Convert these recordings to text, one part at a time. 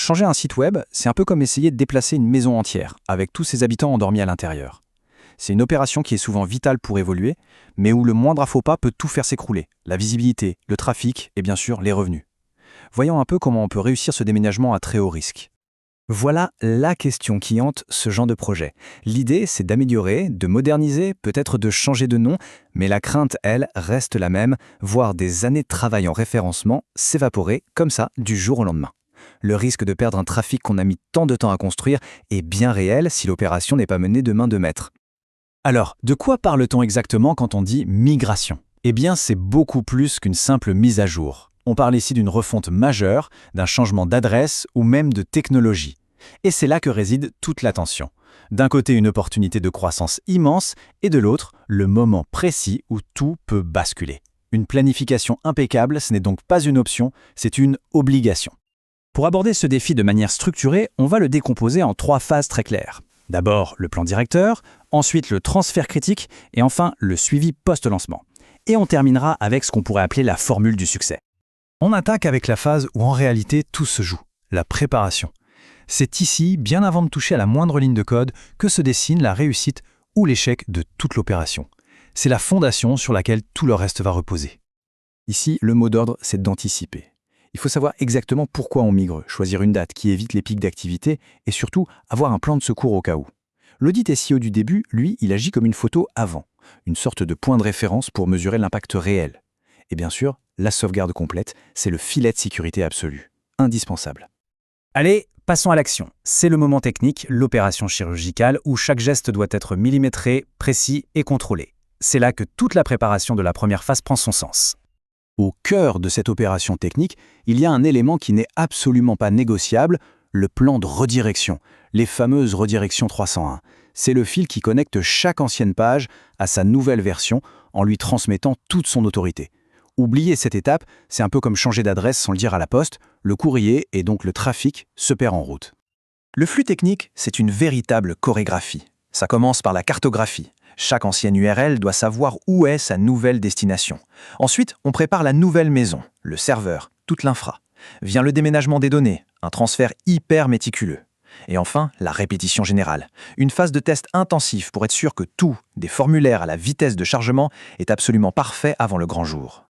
Changer un site web, c'est un peu comme essayer de déplacer une maison entière, avec tous ses habitants endormis à l'intérieur. C'est une opération qui est souvent vitale pour évoluer, mais où le moindre faux pas peut tout faire s'écrouler. La visibilité, le trafic et bien sûr les revenus. Voyons un peu comment on peut réussir ce déménagement à très haut risque. Voilà la question qui hante ce genre de projet. L'idée, c'est d'améliorer, de moderniser, peut-être de changer de nom, mais la crainte, elle, reste la même, voir des années de travail en référencement s'évaporer comme ça du jour au lendemain. Le risque de perdre un trafic qu'on a mis tant de temps à construire est bien réel si l'opération n'est pas menée de main de maître. Alors, de quoi parle-t-on exactement quand on dit migration ? Eh bien, c'est beaucoup plus qu'une simple mise à jour. On parle ici d'une refonte majeure, d'un changement d'adresse ou même de technologie. Et c'est là que réside toute l'attention. D'un côté, une opportunité de croissance immense, et de l'autre, le moment précis où tout peut basculer. Une planification impeccable, ce n'est donc pas une option, c'est une obligation. Pour aborder ce défi de manière structurée, on va le décomposer en 3 phases très claires. D'abord, le plan directeur, ensuite le transfert critique, et enfin le suivi post-lancement. Et on terminera avec ce qu'on pourrait appeler la formule du succès. On attaque avec la phase où en réalité tout se joue, la préparation. C'est ici, bien avant de toucher à la moindre ligne de code, que se dessine la réussite ou l'échec de toute l'opération. C'est la fondation sur laquelle tout le reste va reposer. Ici, le mot d'ordre, c'est d'anticiper. Il faut savoir exactement pourquoi on migre, choisir une date qui évite les pics d'activité et surtout avoir un plan de secours au cas où. L'audit SEO du début, lui, il agit comme une photo avant, une sorte de point de référence pour mesurer l'impact réel. Et bien sûr, la sauvegarde complète, c'est le filet de sécurité absolu, indispensable. Allez, passons à l'action. C'est le moment technique, l'opération chirurgicale, où chaque geste doit être millimétré, précis et contrôlé. C'est là que toute la préparation de la première phase prend son sens. Au cœur de cette opération technique, il y a un élément qui n'est absolument pas négociable, le plan de redirection, les fameuses redirections 301. C'est le fil qui connecte chaque ancienne page à sa nouvelle version en lui transmettant toute son autorité. Oublier cette étape, c'est un peu comme changer d'adresse sans le dire à la poste, le courrier et donc le trafic se perd en route. Le flux technique, c'est une véritable chorégraphie. Ça commence par la cartographie. Chaque ancienne URL doit savoir où est sa nouvelle destination. Ensuite, on prépare la nouvelle maison, le serveur, toute l'infra. Vient le déménagement des données, un transfert hyper méticuleux. Et enfin, la répétition générale. Une phase de test intensif pour être sûr que tout, des formulaires à la vitesse de chargement, est absolument parfait avant le grand jour.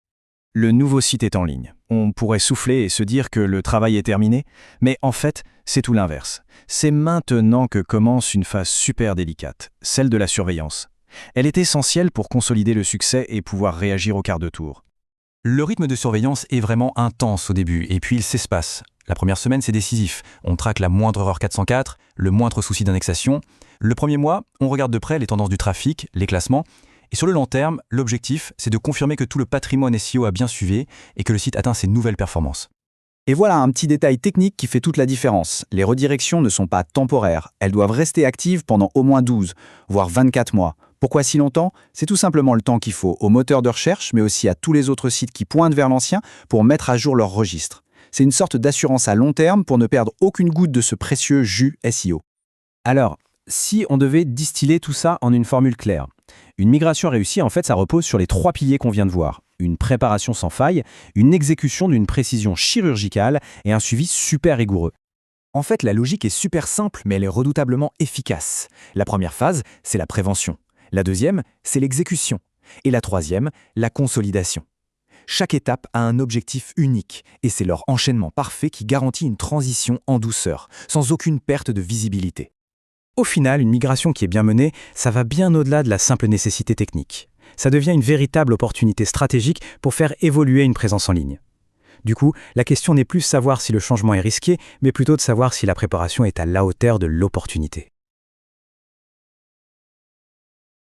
Le nouveau site est en ligne. On pourrait souffler et se dire que le travail est terminé, mais en fait, c'est tout l'inverse. C'est maintenant que commence une phase super délicate, celle de la surveillance. Elle est essentielle pour consolider le succès et pouvoir réagir au quart de tour. Le rythme de surveillance est vraiment intense au début, et puis il s'espace. La première semaine, c'est décisif. On traque la moindre erreur 404, le moindre souci d'indexation. Le premier mois, on regarde de près les tendances du trafic, les classements. Et sur le long terme, l'objectif, c'est de confirmer que tout le patrimoine SEO a bien suivi et que le site atteint ses nouvelles performances. Et voilà un petit détail technique qui fait toute la différence. Les redirections ne sont pas temporaires. Elles doivent rester actives pendant au moins 12, voire 24 mois. Pourquoi si longtemps ? C'est tout simplement le temps qu'il faut aux moteurs de recherche, mais aussi à tous les autres sites qui pointent vers l'ancien pour mettre à jour leur registre. C'est une sorte d'assurance à long terme pour ne perdre aucune goutte de ce précieux jus SEO. Alors, si on devait distiller tout ça en une formule claire, une migration réussie, en fait, ça repose sur les 3 piliers qu'on vient de voir. Une préparation sans faille, une exécution d'une précision chirurgicale et un suivi super rigoureux. En fait, la logique est super simple, mais elle est redoutablement efficace. La première phase, c'est la prévention. La deuxième, c'est l'exécution. Et la troisième, la consolidation. Chaque étape a un objectif unique, et c'est leur enchaînement parfait qui garantit une transition en douceur, sans aucune perte de visibilité. Au final, une migration qui est bien menée, ça va bien au-delà de la simple nécessité technique. Ça devient une véritable opportunité stratégique pour faire évoluer une présence en ligne. Du coup, la question n'est plus de savoir si le changement est risqué, mais plutôt de savoir si la préparation est à la hauteur de l'opportunité.